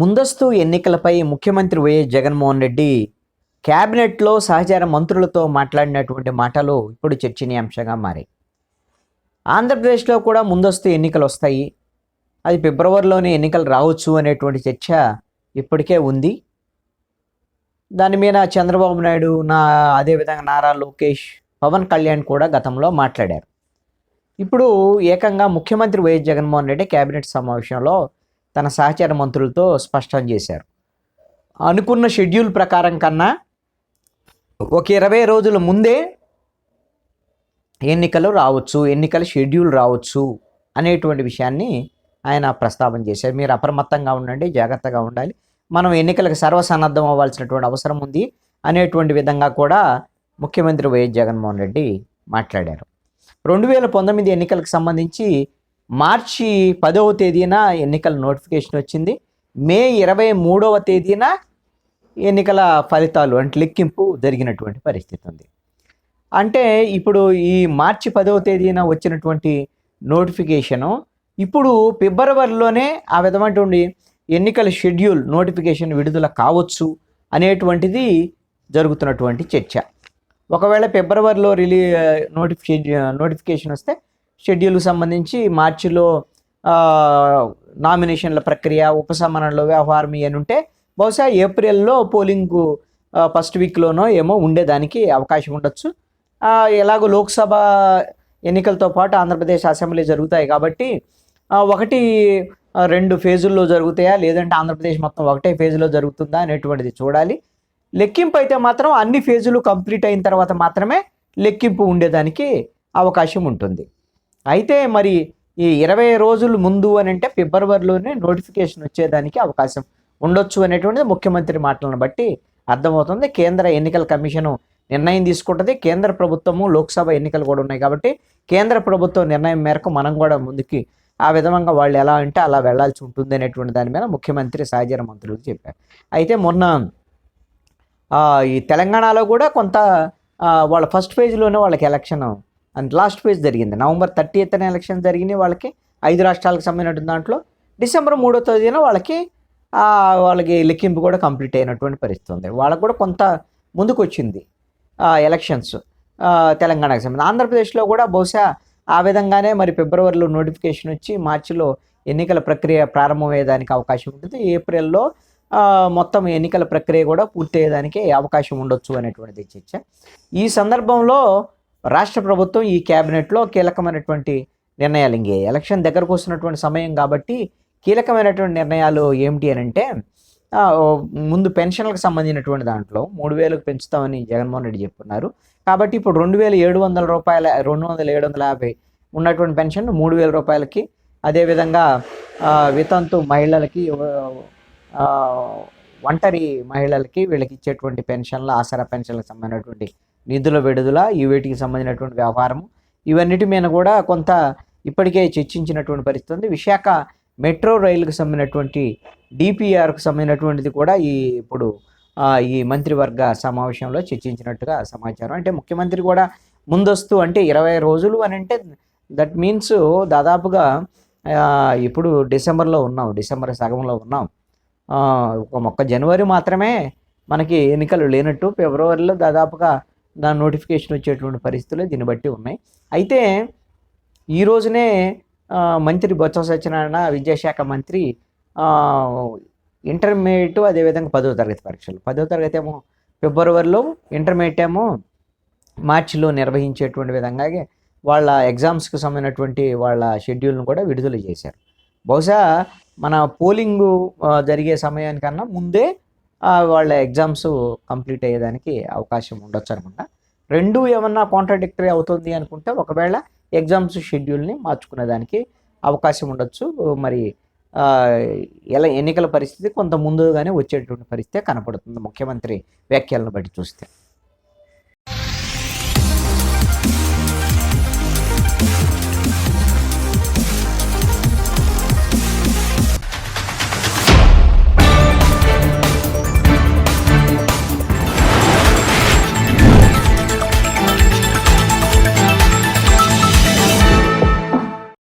ముందస్తు ఎన్నికలపై ముఖ్యమంత్రి వైఎస్ జగన్మోహన్ రెడ్డి క్యాబినెట్లో సహచార మంత్రులతో మాట్లాడినటువంటి మాటలు ఇప్పుడు చర్చనీయాంశంగా మారాయి. ఆంధ్రప్రదేశ్లో కూడా ముందస్తు ఎన్నికలు వస్తాయి, అది ఫిబ్రవరిలోనే ఎన్నికలు రావచ్చు అనేటువంటి చర్చ ఇప్పటికే ఉంది. దాని మీద చంద్రబాబు నాయుడు అదేవిధంగా నారా లోకేష్, పవన్ కళ్యాణ్ కూడా గతంలో మాట్లాడారు. ఇప్పుడు ఏకంగా ముఖ్యమంత్రి వైఎస్ జగన్మోహన్ రెడ్డి క్యాబినెట్ సమావేశంలో తన సహచార మంత్రులతో స్పష్టం చేశారు. అనుకున్న షెడ్యూల్ ప్రకారం కన్నా ఒక 20 రోజుల ముందే ఎన్నికల షెడ్యూల్ రావచ్చు అనేటువంటి విషయాన్ని ఆయన ప్రస్తావన చేశారు. మీరు అప్రమత్తంగా ఉండండి, జాగ్రత్తగా ఉండాలి, మనం ఎన్నికలకు సర్వసన్నద్ధం అవ్వాల్సినటువంటి అవసరం ఉంది అనేటువంటి విధంగా కూడా ముఖ్యమంత్రి వైఎస్ జగన్మోహన్ రెడ్డి మాట్లాడారు. 2019 ఎన్నికలకు సంబంధించి మార్చి 10వ తేదీన ఎన్నికల నోటిఫికేషన్ వచ్చింది. మే 23వ తేదీన ఎన్నికల ఫలితాలు అంటే లెక్కింపు జరిగినటువంటి పరిస్థితి ఉంది. అంటే ఇప్పుడు ఈ మార్చి 10వ తేదీన వచ్చినటువంటి నోటిఫికేషను ఇప్పుడు ఫిబ్రవరిలోనే ఆ విధమైనటువంటి ఎన్నికల షెడ్యూల్ నోటిఫికేషన్ విడుదల కావచ్చు అనేటువంటిది జరుగుతున్నటువంటి చర్చ. ఒకవేళ ఫిబ్రవరిలో నోటిఫికేషన్ వస్తే షెడ్యూల్కి సంబంధించి మార్చిలో నామినేషన్ల ప్రక్రియ, ఉపసంహరణలో వ్యవహారం అని ఉంటే బహుశా ఏప్రిల్లో పోలింగ్ ఫస్ట్ వీక్లోనో ఏమో ఉండేదానికి అవకాశం ఉండొచ్చు. ఎలాగో లోక్సభ ఎన్నికలతో పాటు ఆంధ్రప్రదేశ్ అసెంబ్లీ జరుగుతాయి కాబట్టి 1-2 ఫేజుల్లో జరుగుతాయా లేదంటే ఆంధ్రప్రదేశ్ మొత్తం ఒకటే ఫేజ్లో జరుగుతుందా అనేటువంటిది చూడాలి. లెక్కింపు అయితే మాత్రం అన్ని ఫేజులు కంప్లీట్ అయిన తర్వాత మాత్రమే లెక్కింపు ఉండేదానికి అవకాశం ఉంటుంది. అయితే మరి ఈ 20 రోజులు ముందు అని అంటే ఫిబ్రవరిలోనే నోటిఫికేషన్ వచ్చేదానికి అవకాశం ఉండొచ్చు అనేటువంటిది ముఖ్యమంత్రి మాటలను బట్టి అర్థమవుతుంది. కేంద్ర ఎన్నికల కమిషను నిర్ణయం తీసుకుంటుంది. కేంద్ర ప్రభుత్వము లోక్సభ ఎన్నికలు కూడా ఉన్నాయి కాబట్టి కేంద్ర ప్రభుత్వం నిర్ణయం మేరకు మనం కూడా ముందుకి ఆ విధంగా వాళ్ళు ఎలా అంటే అలా వెళ్లాల్సి ఉంటుంది అనేటువంటి దాని మీద ముఖ్యమంత్రి సహచర మంత్రులకు చెప్పారు. అయితే మొన్న ఈ తెలంగాణలో కూడా కొంత వాళ్ళ ఫస్ట్ ఫేజ్లోనే వాళ్ళకి ఎలక్షన్ అండ్ లాస్ట్ ఫేజ్ జరిగింది. నవంబర్ 30న ఎలక్షన్ జరిగినాయి వాళ్ళకి 5 రాష్ట్రాలకు సంబంధించిన దాంట్లో. డిసెంబర్ 3వ తేదీన వాళ్ళకి లెక్కింపు కూడా కంప్లీట్ అయినటువంటి పరిస్థితి ఉంది. వాళ్ళకు కూడా కొంత ముందుకు వచ్చింది ఎలక్షన్స్ తెలంగాణకు సంబంధించి. ఆంధ్రప్రదేశ్లో కూడా బహుశా ఆ విధంగానే మరి ఫిబ్రవరిలో నోటిఫికేషన్ వచ్చి మార్చిలో ఎన్నికల ప్రక్రియ ప్రారంభమయ్యేదానికి అవకాశం ఉంటుంది. ఏప్రిల్లో మొత్తం ఎన్నికల ప్రక్రియ కూడా పూర్తయ్యేదానికి అవకాశం ఉండొచ్చు అనేటువంటిది చర్చ. ఈ సందర్భంలో రాష్ట్ర ప్రభుత్వం ఈ క్యాబినెట్లో కీలకమైనటువంటి నిర్ణయాలు, ఎలక్షన్ దగ్గరకు వస్తున్నటువంటి సమయం కాబట్టి కీలకమైనటువంటి నిర్ణయాలు ఏమిటి అని అంటే ముందు పెన్షన్లకు సంబంధించినటువంటి దాంట్లో 3,000కు పెంచుతామని జగన్మోహన్ రెడ్డి చెప్తున్నారు. కాబట్టి ఇప్పుడు 2,700 రూపాయల 2,750 ఉన్నటువంటి పెన్షన్ 3,000 రూపాయలకి, అదేవిధంగా వితంతు మహిళలకి, ఒంటరి మహిళలకి వీళ్ళకి ఇచ్చేటువంటి పెన్షన్ల ఆసరా పెన్షన్లకు సంబంధించినటువంటి నిధుల విడుదల, వీటికి సంబంధించినటువంటి వ్యవహారం ఇవన్నిటి మీద కూడా కొంత ఇప్పటికే చర్చించినటువంటి పరిస్థితి ఉంది. విశాఖ మెట్రో రైలుకు సంబంధించినటువంటి డిపిఆర్కు సంబంధించినటువంటిది కూడా ఇప్పుడు ఈ మంత్రివర్గ సమావేశంలో చర్చించినట్టుగా సమాచారం. అంటే ముఖ్యమంత్రి కూడా ముందస్తు అంటే 20 రోజులు అని అంటే దట్ మీన్స్ దాదాపుగా ఇప్పుడు డిసెంబర్ సగంలో ఉన్నాం. ఒక జనవరి మాత్రమే మనకి ఎన్నికలు లేనట్టు, ఫిబ్రవరిలో దాదాపుగా దాని నోటిఫికేషన్ వచ్చేటువంటి పరిస్థితులు దీన్ని బట్టి ఉన్నాయి. అయితే ఈ రోజునే మంత్రి బొత్స సత్యనారాయణ, విద్యాశాఖ మంత్రి ఇంటర్మీడియట్ అదేవిధంగా 10వ తరగతి పరీక్షలు, 10వ తరగతి ఏమో ఫిబ్రవరిలో, ఇంటర్మీడియట్ ఏమో మార్చిలో నిర్వహించేటువంటి విధంగా వాళ్ళ ఎగ్జామ్స్కి సంబంధించినటువంటి వాళ్ళ షెడ్యూల్ను కూడా విడుదల చేశారు. బహుశా మన పోలింగు జరిగే సమయానికన్నా ముందే వాళ్ళ ఎగ్జామ్స్ కంప్లీట్ అయ్యేదానికి అవకాశం ఉండొచ్చు అనమాట. రెండు ఏమన్నా కాంట్రాడిక్టరీ అవుతుంది అనుకుంటే ఒకవేళ ఎగ్జామ్స్ షెడ్యూల్ని మార్చుకునేదానికి అవకాశం ఉండొచ్చు. మరి ఎన్నికల పరిస్థితి కొంత ముందుగానే వచ్చేటువంటి పరిస్థితి కనపడుతుంది ముఖ్యమంత్రి వ్యాఖ్యలను బట్టి చూస్తే.